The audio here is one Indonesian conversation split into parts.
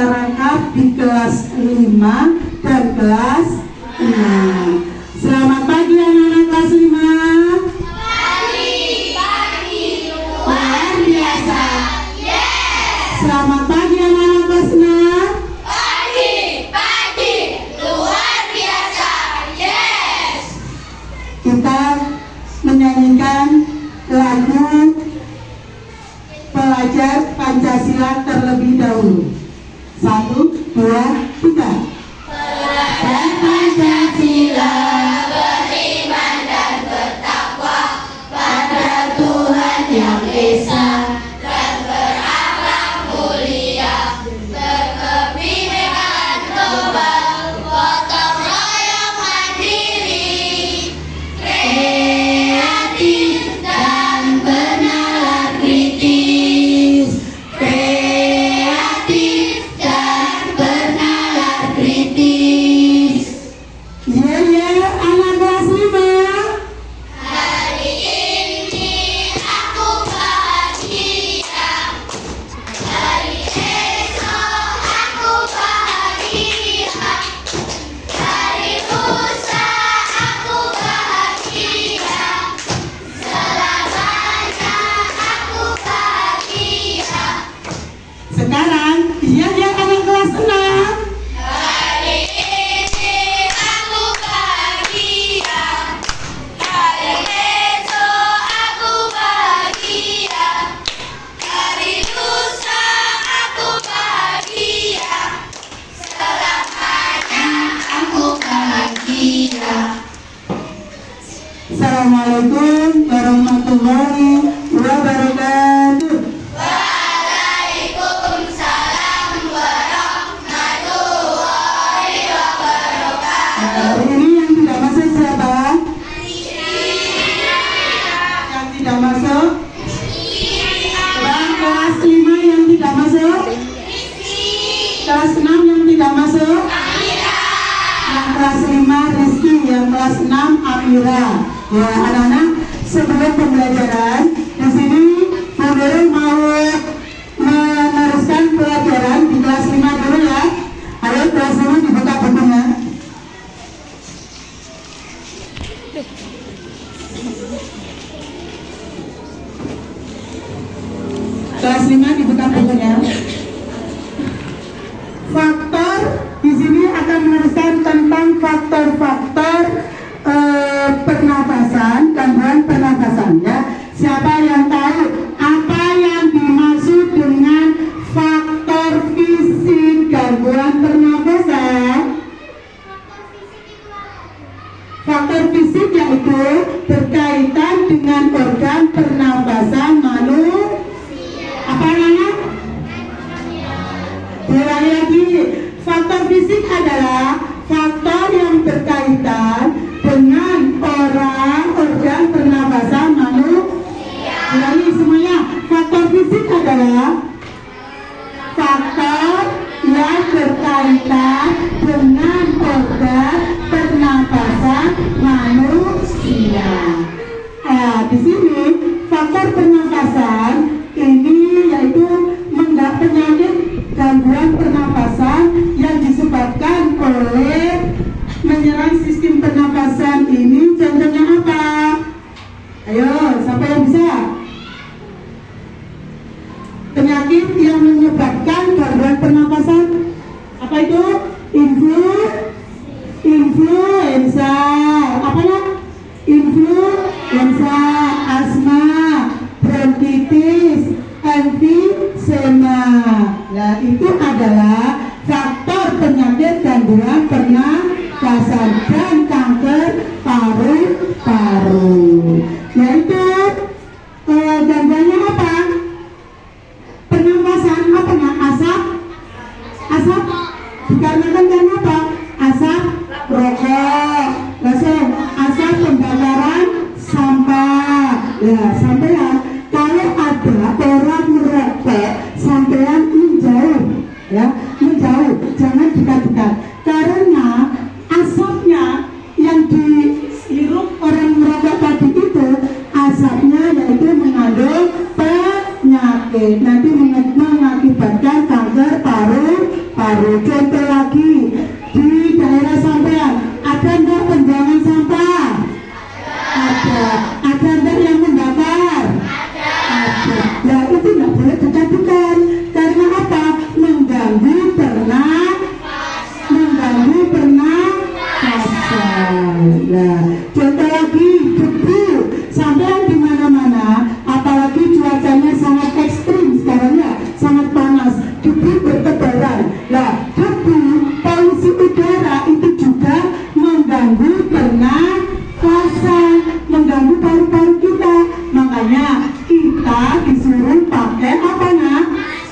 masyarakat di kelas 5 dan kelas 6. Selamat pagi anak-anak kelas 5. Pagi. Luar biasa. Yes. Selamat pagi anak-anak kelas 6. Pagi. Luar biasa. Yes. Kita menyanyikan lagu pelajar Pancasila terlebih dahulu. 1, 2, 3. Pelajar Pancasila beriman dan bertakwa pada Tuhan Yang Esa dan berakhlak mulia, berkebinekaan global, gotong royong mandiri, kreatif dan bernalar kritis, kreatif dan bernalar kritis. Ya anak kelas 5. Hari ini aku bahagia, hari esok aku bahagia, hari lusa aku bahagia, selamanya aku bahagia. Sekarang ya anak kelas 6. Hari ini aku bahagia, hari esok aku bahagia, hari lusa aku bahagia, selamanya aku bahagia. Assalamualaikum warahmatullahi wabarakatuh. Waalaikumsalam warahmatullahi wabarakatuh. Hari ini yang tidak masuk siapa? Yang tidak masuk? Bang kelas 5 yang tidak masuk? Kelas 6 yang tidak masuk? Yang kelas 5 Rizky, yang kelas 6 Amira. Ya anak-anak, sebelum pembelajaran di sini Bu Nurul mau meneruskan pelajaran di kelas 5 dulu ya. Ayo kelas 5 dibuka bukunya. Kelas 5 dibuka bukunya. Faktor di sini akan meneruskan tentang faktor-faktor pernafasan, gangguan pernafasan ya. Siapa yang tahu apa yang dimaksud dengan faktor fisik gangguan pernafasan? Faktor fisik yaitu berkaitan dengan organ pernafasan manusia. Apa namanya? Ulangi lagi. Faktor fisik adalah faktor yang berkaitan dengan organ pernafasan manusia. Ulangi semuanya. Faktor fisik adalah faktor yang berkaitan dengan organ pernafasan manusia. Di sini faktor pernafasan ini yaitu penyakit gangguan pernafasan yang disebabkan oleh menyerang sistem pernafasan ini. Contohnya apa? Ayo, siapa yang bisa? Penyakit yang menyebabkan gangguan pernafasan apa itu? Influenza. Apa ya? Influenza, asma, bronkitis, emfisema. Nah, itu adalah faktor penyakit gangguan pernafasan dan kanker paru-paru. Yaitu gangguannya apa? Pernafasan apa ya? Asap dikarenakan karena apa? Asap rokok, asap pembakaran sampah. Ya, sampean kalau ada orang merokok, sampean menjauh, ya, menjauh, jangan dekat-dekat. Karena asapnya yang dihirup orang merokok tadi itu, asapnya yaitu mengandung penyakit, nanti mengakibatkan kanker paru-paru. baru. Contoh lagi, di daerah sampean ada nggak pembuangan sampah? Ada. Ada nggak yang membakar? Ada. Nah itu nggak boleh dilakukan. Karena apa? Mengganggu pernafasan. Nah, contoh lagi, debu. Sampean di mana-mana, apalagi cuacanya sangat ekstrim sekarang ya, sangat panas, debu bertebaran. Nah, debu, polusi udara itu juga mengganggu pernafasan, mengganggu paru-paru kita. Makanya kita disuruh pakai apa nak?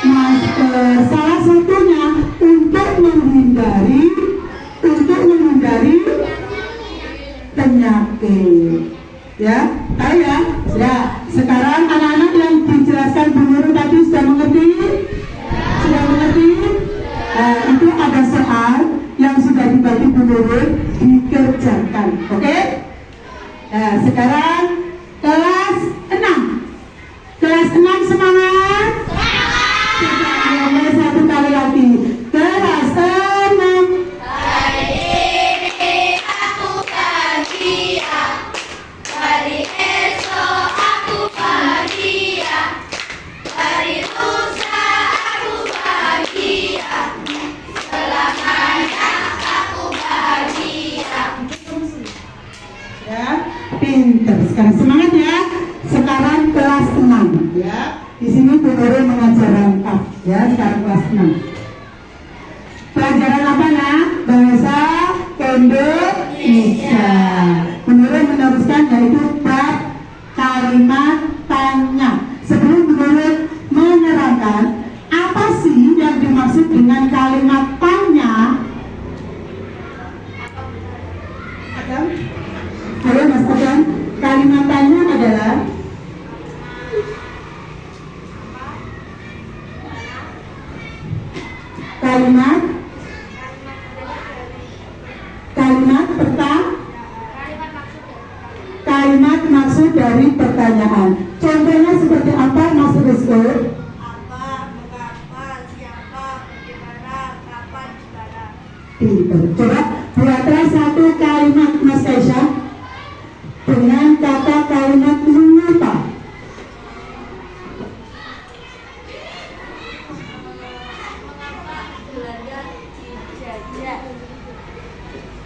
Masker. Salah satunya untuk menghindari penyakit. Ya, tahu ya? Ya, sekarang anak-anak yang dijelaskan Bu Nurul tadi sudah mengerti? Sudah mengerti? Itu ada soal yang sudah dibagi Bu Nurul, dikerjakan. Oke? Nah, sekarang kelas 6. Kelas 6 semangat? Semangat! Mulai satu kali lagi. Kelas 6. Hari ini aku bahagia, hari esok aku bahagia, hari lusa aku bahagia, selamanya aku bahagia. Ya, pinter. Sekarang semangat ya. Sekarang kelas 6 ya. Di sini Bu Nurul mengajar rangkap ya. Sekarang kelas 6. Pelajaran apa nak? Bahasa Indonesia. Bu Nurul meneruskan yaitu bab kalimat tanya. Sebelum Bu Nurul menerangkan apa sih yang dimaksud dengan kalimat tanya, Adam? Halo Mas Adam, kalimat tanya adalah kalimat maksud dari pertanyaan. Contohnya seperti apa Mas Rizko? Apa, mengapa, siapa, bagaimana, kapan, di mana. Pinter. Coba buatlah satu kalimat Mas Kaisha dengan kata kalimat mengapa. Mengapa Belanda dijajah?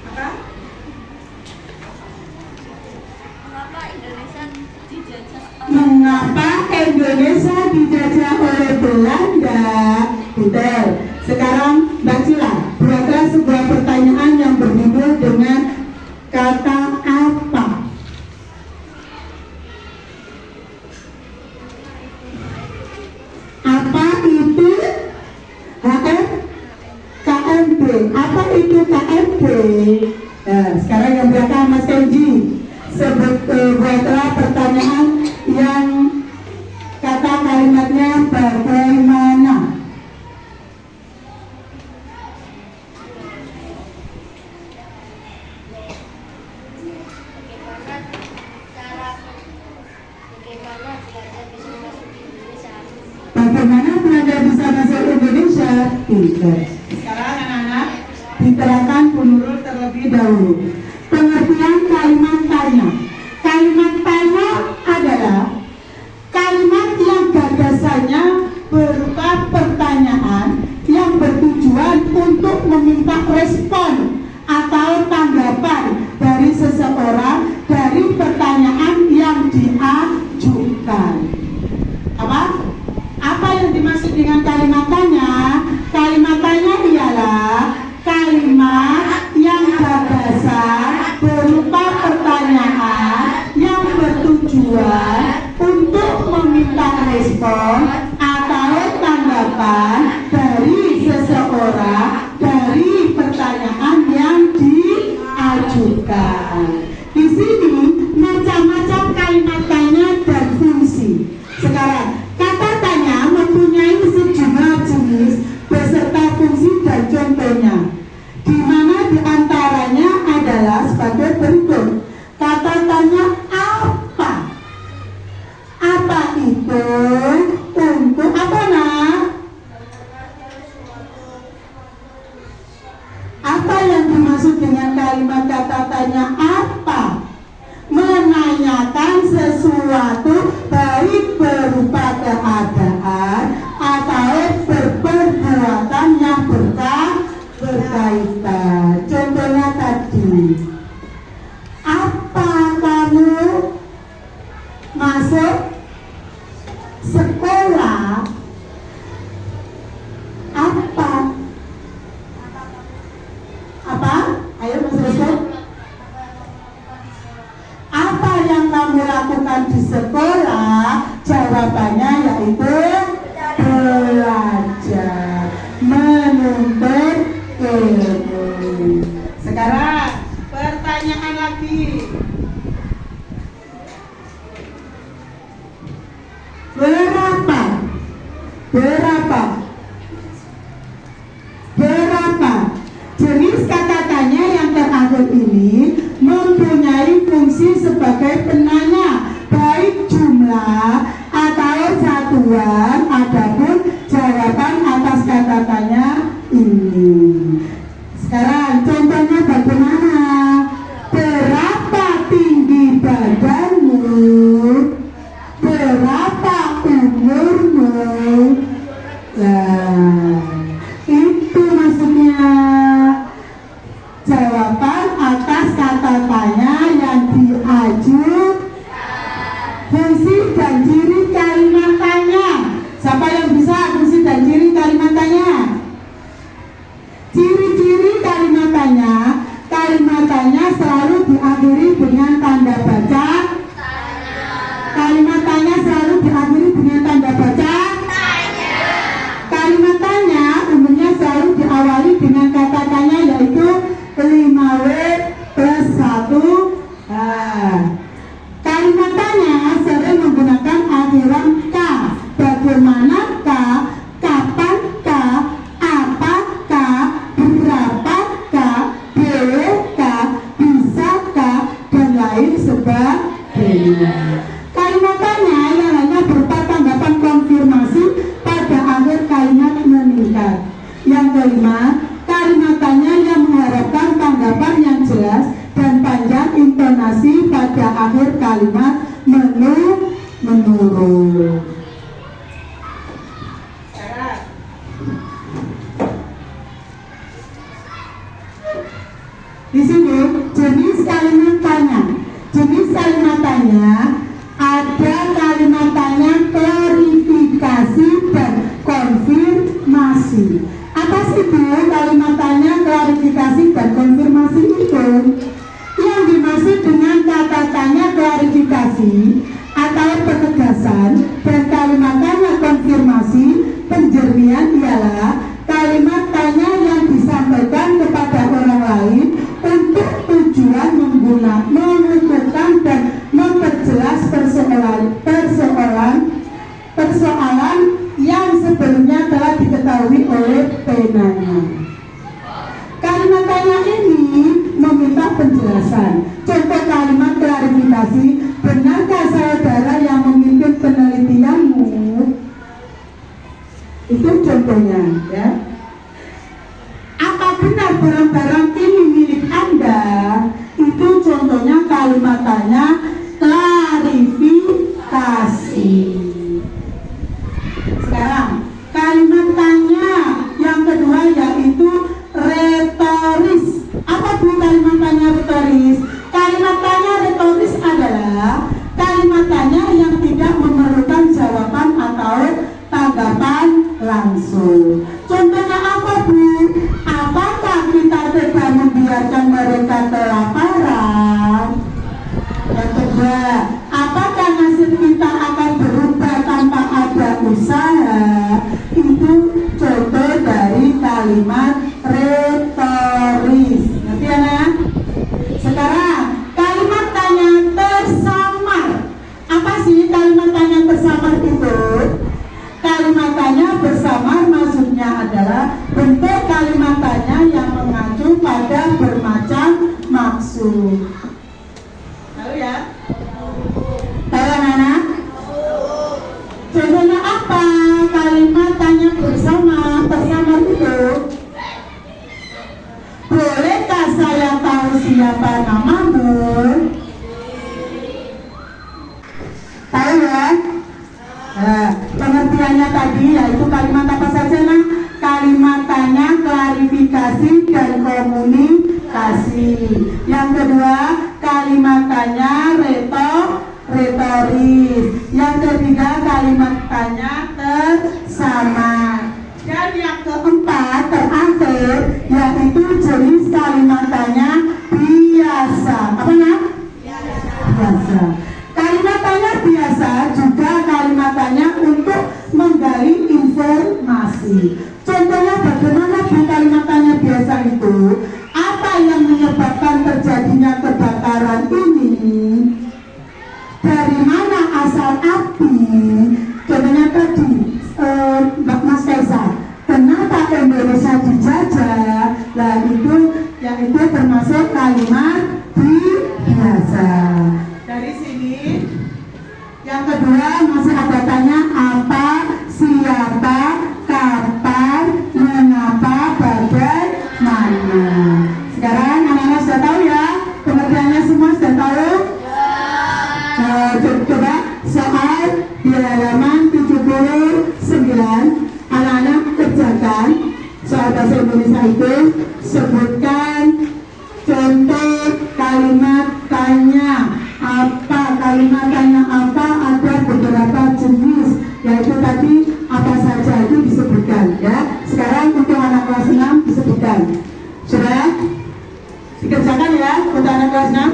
Apa? Mengapa Indonesia dijajah? Mengapa Indonesia dijajah oleh Belanda? Betul. Sekarang Mbak Cila, buatlah sebuah pertanyaan yang berjudul dengan kata apa? Apa itu KMP? Apa itu KMP? Nah, sekarang yang belakang Mas Kenji, buatlah pertanyaan yang kata kalimatnya bagaimana. Bagaimana Belanda bisa masuk Indonesia? Pinter. Sekarang anak-anak diterangkan Bu Nurul terlebih dahulu. Pengertian kalimat tanya. Kalimat tanya adalah kalimat yang gagasannya berupa pertanyaan yang bertujuan untuk meminta respon atau tanggapan dari seseorang dari pertanyaan yang diajukan. Apa yang dimaksud dengan kalimat tanya? Kalimat tanya ialah kalimat yang gagasan berupa pertanyaan yang bertujuan untuk meminta respon atau tanggapan dari seseorang dari pertanyaan yang diajukan. Di sini macam-macam kalimat tanya dan fungsi. Sekarang kata tanya mempunyai sejumlah jenis beserta fungsi dan contohnya, di mana diantaranya adalah sebagai berikut. Kata tanya apa? Apa itu? kamu lakukan di sekolah? Jawabannya yaitu belajar, menuntut ilmu. Sekarang pertanyaan lagi. Berapa jenis kata tanya yang terakhir ini mempunyai fungsi sebagai penanya, baik jumlah atau satuan, adapun jawaban atas kata tanya ini. Sekarang contohnya bagaimana? Berapa tinggi badanmu? Berapa umurmu? Nah, itu maksudnya jawaban atas kata tanya yang diajukan. Fungsi dan ciri kalimat tanya. Siapa yang bisa fungsi dan ciri kalimat tanya? Ciri-ciri kalimat tanya. Kalimat tanya selalu diakhiri dengan tanda baca. Kalimat tanya selalu diakhiri dengan tanda baca. Kalimat tanya umumnya selalu diawali dengan kata tanya yaitu 5W plus 1. Kalimat tanya sering menggunakan akhiran K. Bagaimanakah? Kapankah? Apakah? Berapakah? Bolehkah? Bisakah? Dan lain sebagainya. Kalimat tanya yang hanya berupa tanggapan konfirmasi pada akhir kalimat meningkat. Yang kelima, kalimat tanya yang mengharapkan tanggapan yang jelas dan panjang intonasi pada akhir kalimat menurut. Di sini jenis kalimat tanya. Jenis kalimat tanya ada kalimat tanya klarifikasi dan konfirmasi. Apa sih itu kalimat tanya klarifikasi dan konfirmasi itu? Yang dimaksud dengan kata tanya klarifikasi atau penegasan dan kalimat tanya konfirmasi penjernihan ialah kalimat tanya yang disampaikan kepada orang lain untuk tujuan mengukuhkan dan memperjelas persoalan yang sebelumnya telah diketahui oleh penanya. Kalimat tanya ini meminta penjelasan. Contoh kalimat klarifikasi, benarkah saudara yang memimpin penelitianmu? Itu contohnya, ya. Apa benar barang-barang ini milik Anda? Itu contohnya kalimat tanya klarifikasi. Sekarang kalimat tanya yang kedua yaitu retoris. Apa itu kalimat tanya retoris? Kalimat tanya retoris adalah kalimat tanya yang tidak memerlukan jawaban atau tanggapan langsung. Contohnya apa, Bu? Apakah kita tega membiarkan mereka kelaparan? Yang kedua, apakah nasib kita akan berubah tanpa ada usaha? Itu contoh dari kalimat retoris. Ngerti ya, Nak? Sekarang kalimat tanya tersamar. Apa sih kalimat tanya tersamar itu? Kalimat tanya bersamar maksudnya adalah bentuk kalimat tanya yang mengacu pada bermacam maksud. Tahu ya? Tahu anak-anak? Contohnya apa kalimat tanya tersamar itu? Bolehkah saya tahu siapa namamu? Tahu ya? Pengertiannya tadi yaitu kalimat apa saja, Nah? Kalimat tanya klarifikasi dan komunikasi. Yang kedua, kalimat tanya retoris. Yang ketiga, kalimat tanya tersamar. Dan yang keempat terakhir yaitu jenis kalimat tanya biasa. Apa, Nak? Biasa. kasih. Contohnya bagaimana Bu kalimat tanya biasa itu? Apa yang menyebabkan terjadinya kebakaran ini? Dari mana asal api? Contohnya tadi Mbak Mas Kaisar, kenapa Indonesia dijajah? Nah itu termasuk kalimat biasa. Dari sini yang kedua masih ada tanya apa, siapa, kapan, mengapa, bagaimana. Sekarang anak-anak sudah tahu ya? Pengertiannya semua sudah tahu? Coba soal di halaman 79 anak-anak kerjakan soal bahasa Indonesia itu. Sebutkan contoh kalimat tanya apa. Kalimat tanya apa ada beberapa jenis, yaitu tadi apa saja itu disebutkan ya. Sekarang untuk anak kelas 6 disebutkan. Sudah dikerjakan ya untuk anak kelas 6.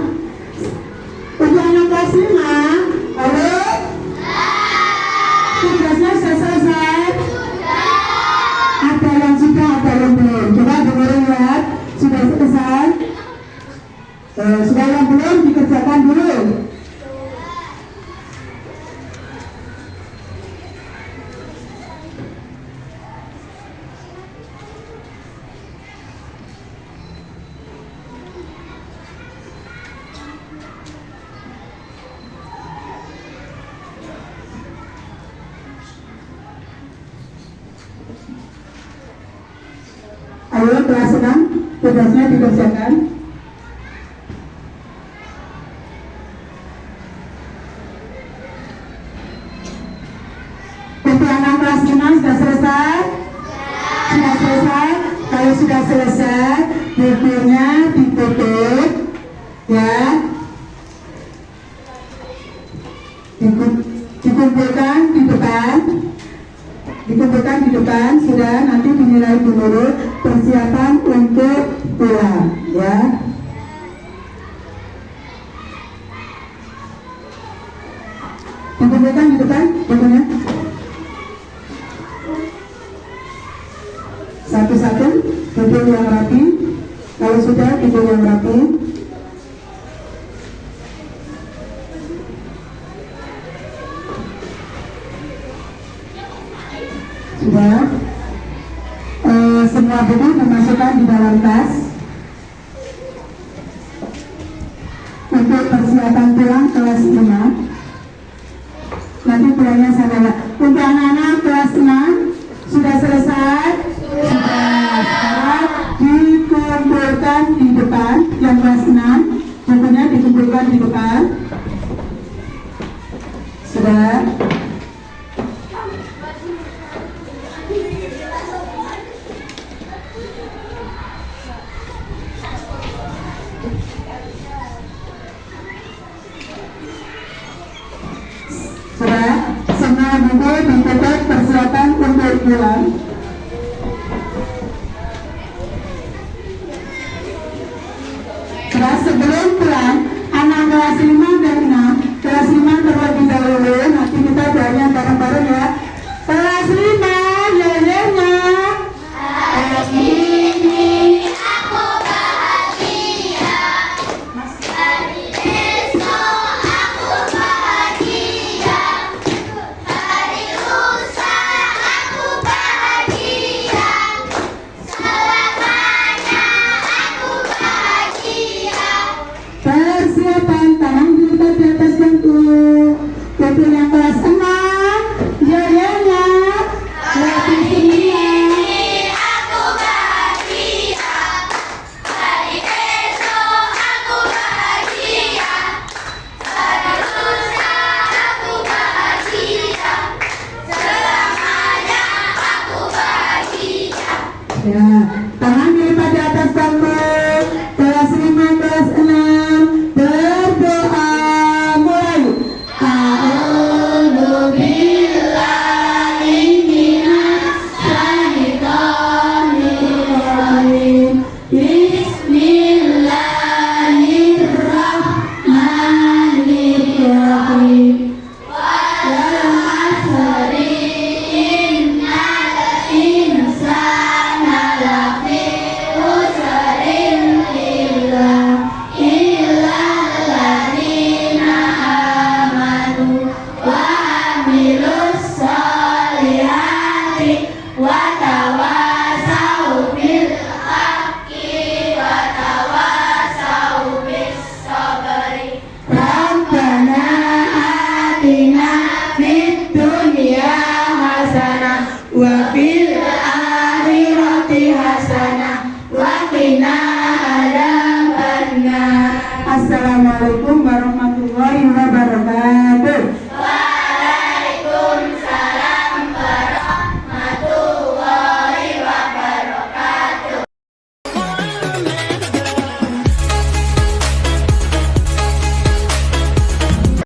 Untuk anak kelas 5, halo? Tugasnya sudah selesai? Ada yang sudah, ada yang belum. Coba dengerin ya. Sudah selesai? Sudah yang belum dikerjakan dulu. Ayo kelas 6, tugasnya dikerjakan. Untuk anak kelas 5 sudah selesai? Sudah selesai? Kalau sudah selesai, bukunya ditutup ya. Dikumpulkan di depan. Dikumpulkan di depan, sudah nanti dinilai dulu persiapan untuk pulang ya. Dikumpulkan di depan bukunya. Satu-satu duduk yang rapi. Kalau sudah duduk yang rapi. Sudah. Semua buku dimasukkan di dalam tas untuk persiapan pulang kelas 5. Nanti pulangnya sana. Untuk anak-anak kelas 6 sudah selesai? Sudah. Sekarang dikumpulkan di depan. Yang kelas 6 bukunya dikumpulkan di depan. Sudah. Sudah, semua buku ditutup persiapan untuk pulang. Sudah, sebelum pulang, anak kelas 5 dan 6, kelas 5 terlebih dahulu, nanti kita doanya bareng-bareng ya. Kelas 5, yayanya. Hari ini aku bahagia. Hari esok aku bahagia. Hari lusa aku bahagia. Selamanya aku bahagia. Persiapan tangan dilipat di atas bangku. Untuk yang kelas 6, yayanya. Lebih sembilan. Aku bahagia. Hari esok aku bahagia. Hari lusa aku bahagia. Selamanya aku bahagia. Ya, tangan dilipat di atas bangku. Kelas 5, kelas 6 berdoa. Mulai. A'udzu billahi minas syaitonir rajim. Bismillahirrahmanirrahim. Wal 'asri innal atina fid dunya hasanah wa fil